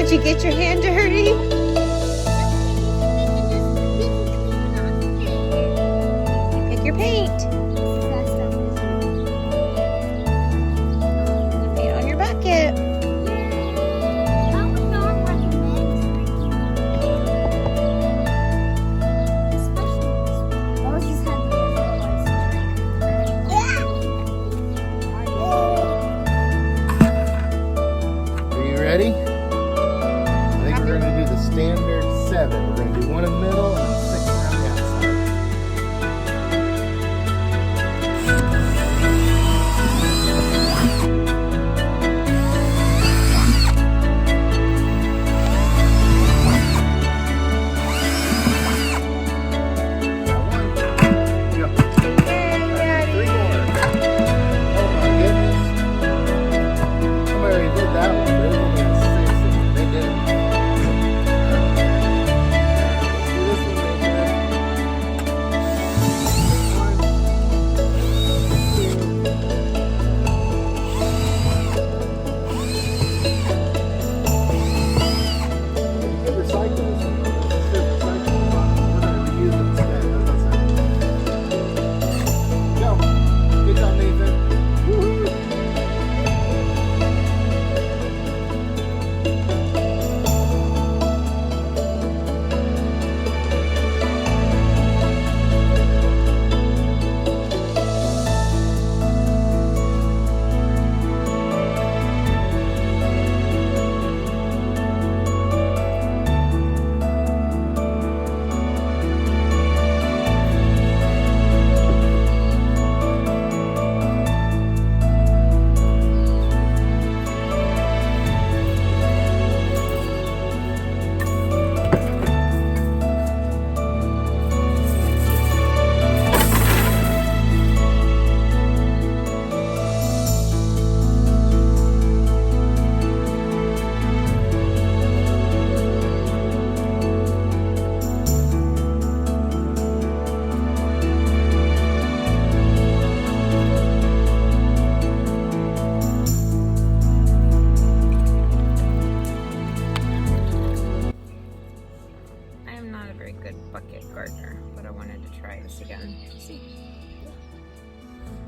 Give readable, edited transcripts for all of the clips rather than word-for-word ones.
did you get your hand dirty? Pick your paint. Paint on your bucket. Are you ready? I think we're going to do the standard 7. We're going to do one in the middle and 6 around the outside.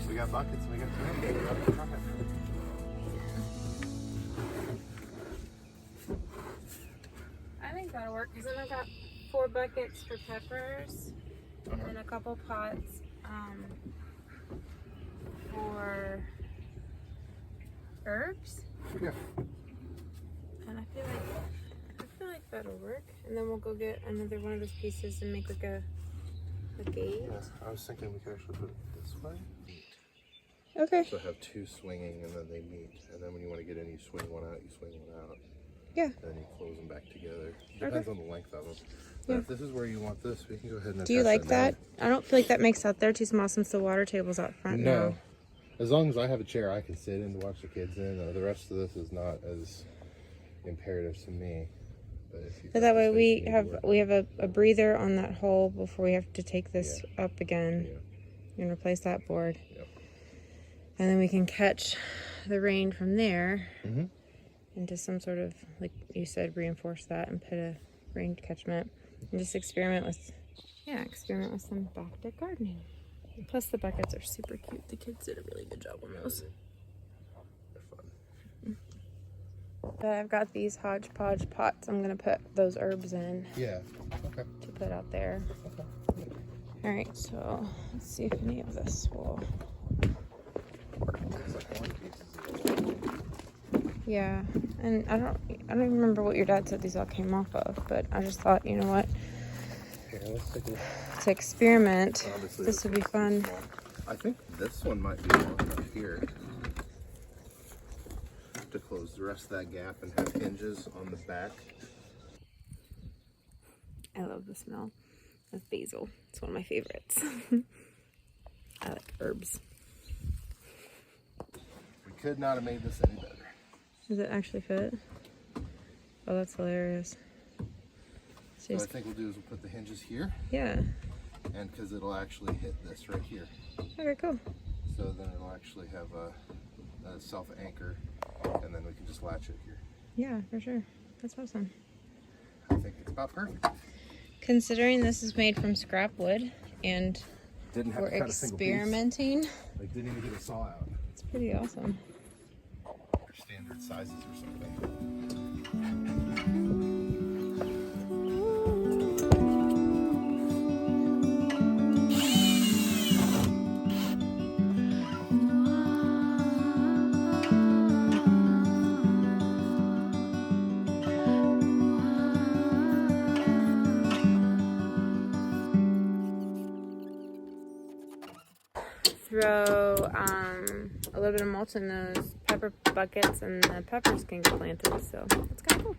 We got buckets and we got time. I think that'll work because then I've got 4 buckets for peppers and then a couple pots for herbs. Yeah. And I feel like that'll work. And then we'll go get another one of those pieces and make like a gate. Yeah, I was thinking we could actually put it this way. Okay. So have 2 swinging and then they meet. And then when you want to get in, you swing one out, you swing one out. Yeah. And then you close them back together. Depends on the length of them. But Yeah. if this is where you want this, we can go ahead and Do you like that? I don't feel like that makes out there too small since the water table's out front No. now. As long as I have a chair I can sit in to watch the kids in. The rest of this is not as imperative to me. But that way we have a breather on that hole before we have to take this up again and replace that board. Yep. And then we can catch the rain from there Mm-hmm. into some sort of, like you said, reinforce that and put a rain catchment and just experiment with some back deck gardening. Plus the buckets are super cute. The kids did a really good job on those. They're fun. But I've got these hodgepodge pots. I'm gonna put those herbs in. Yeah. Okay. To put out there. Okay. All right. So let's see if any of this will work. Yeah, and I don't even remember what your dad said these all came off of, but I just thought, you know what? Here, let's take a look. To experiment, Obviously, this would be fun. small. I think this one might be long enough here to close the rest of that gap and have hinges on the back. I love the smell of basil. It's one of my favorites. I like herbs. We could not have made this any better. Does it actually fit? Oh, that's hilarious. So what I think we'll do is we'll put the hinges here. Yeah. And because it'll actually hit this right here. Okay, cool. So then it'll actually have a self-anchor, and then we can just latch it here. Yeah, for sure. That's awesome. I think it's about perfect. Considering this is made from scrap wood and Didn't have we're to cut a single piece. experimenting, Like, didn't even get a saw out. it's pretty awesome. Or standard sizes or something. Throw a little bit of mulch in those pepper buckets and the peppers can get planted, so it's kind of cool.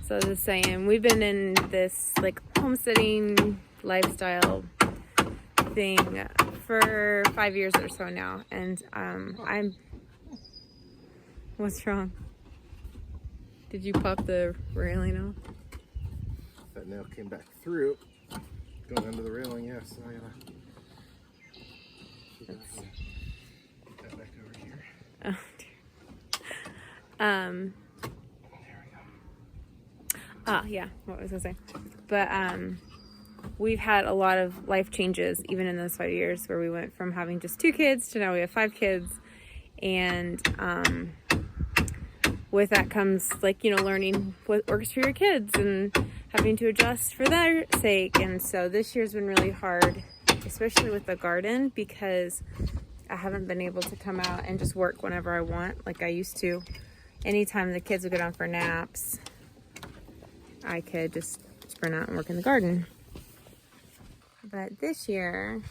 So as I was saying, we've been in this like homesteading lifestyle thing for 5 years or so now, and I'm. What's wrong? Did you pop the railing off? That nail came back through, going under the railing. Yes, so I gotta get that back over here. Oh dear. Oh yeah, what was I gonna say? But we've had a lot of life changes even in those 5 years, where we went from having just 2 kids to now we have 5 kids, and with that comes, like, you know, learning what works for your kids and having to adjust for their sake. And so this year's been really hard, especially with the garden, because I haven't been able to come out and just work whenever I want like I used to. Anytime the kids would go down for naps, I could just sprint out and work in the garden. But this year,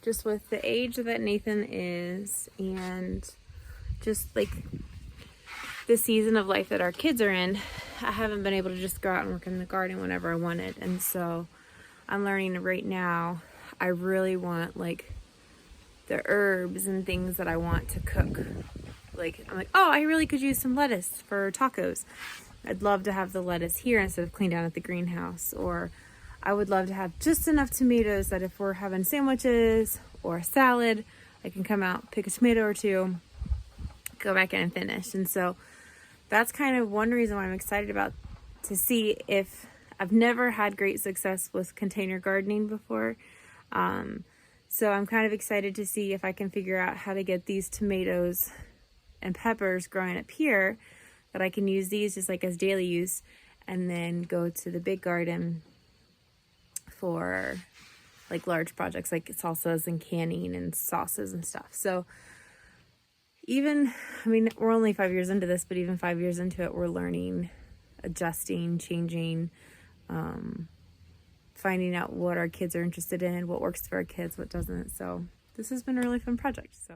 just with the age that Nathan is, and just like the season of life that our kids are in, I haven't been able to just go out and work in the garden whenever I wanted. And so I'm learning right now, I really want like the herbs and things that I want to cook. Like, I'm like, oh, I really could use some lettuce for tacos. I'd love to have the lettuce here instead of clean down at the greenhouse. Or I would love to have just enough tomatoes that if we're having sandwiches or a salad, I can come out, pick a tomato or two, go back in and finish. And so that's kind of one reason why I'm excited about to see if I've never had great success with container gardening before. So I'm kind of excited to see if I can figure out how to get these tomatoes and peppers growing up here, that I can use these just like as daily use, and then go to the big garden for like large projects like salsas and canning and sauces and stuff. So even, I mean, we're only 5 years into this, but even 5 years into it, we're learning, adjusting, changing, finding out what our kids are interested in, what works for our kids, what doesn't. So this has been a really fun project. So.